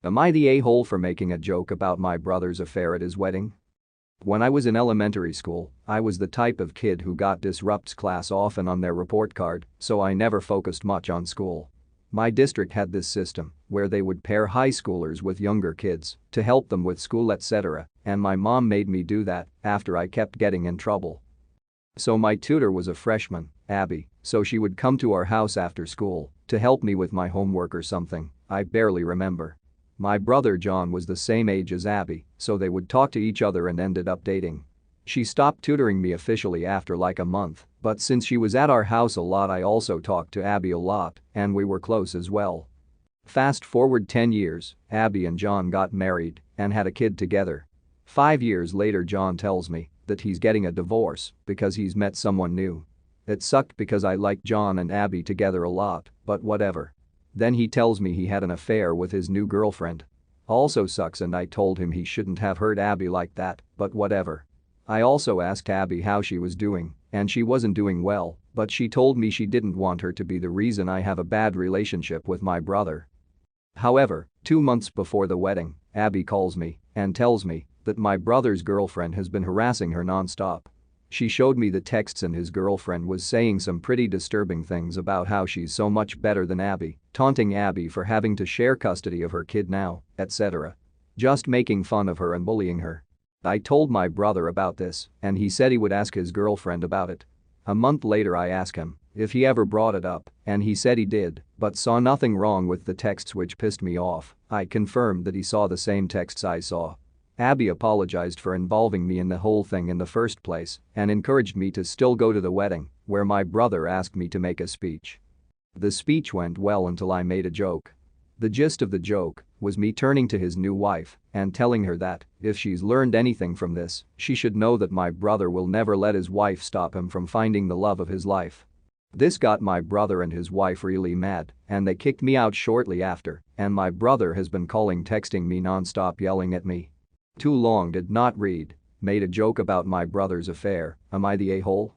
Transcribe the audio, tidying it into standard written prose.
Am I the a-hole for making a joke about my brother's affair at his wedding? When I was in elementary school, I was the type of kid who got disrupts class often on their report card, so I never focused much on school. My district had this system where they would pair high schoolers with younger kids to help them with school etc., and my mom made me do that after I kept getting in trouble. So my tutor was a freshman, Abby, so she would come to our house after school to help me with my homework or something, I barely remember. My brother John was the same age as Abby, so they would talk to each other and ended up dating. She stopped tutoring me officially after like a month, but since she was at our house a lot I also talked to Abby a lot and we were close as well. Fast forward 10 years, Abby and John got married and had a kid together. 5 years later John tells me that he's getting a divorce because he's met someone new. It sucked because I liked John and Abby together a lot, but whatever. Then he tells me he had an affair with his new girlfriend. Also sucks and I told him he shouldn't have hurt Abby like that, but whatever. I also asked Abby how she was doing, and she wasn't doing well, but she told me she didn't want her to be the reason I have a bad relationship with my brother. However, 2 months before the wedding, Abby calls me and tells me that my brother's girlfriend has been harassing her non-stop. She showed me the texts and his girlfriend was saying some pretty disturbing things about how she's so much better than Abby, taunting Abby for having to share custody of her kid now, etc. Just making fun of her and bullying her. I told my brother about this and he said he would ask his girlfriend about it. A month later I asked him if he ever brought it up and he said he did, but saw nothing wrong with the texts which pissed me off. I confirmed that he saw the same texts I saw. Abby apologized for involving me in the whole thing in the first place and encouraged me to still go to the wedding, where my brother asked me to make a speech. The speech went well until I made a joke. The gist of the joke was me turning to his new wife and telling her that if she's learned anything from this, she should know that my brother will never let his wife stop him from finding the love of his life. This got my brother and his wife really mad and they kicked me out shortly after, and my brother has been texting me non-stop yelling at me. Too long did not read. Made a joke about my brother's affair. Am I the a-hole?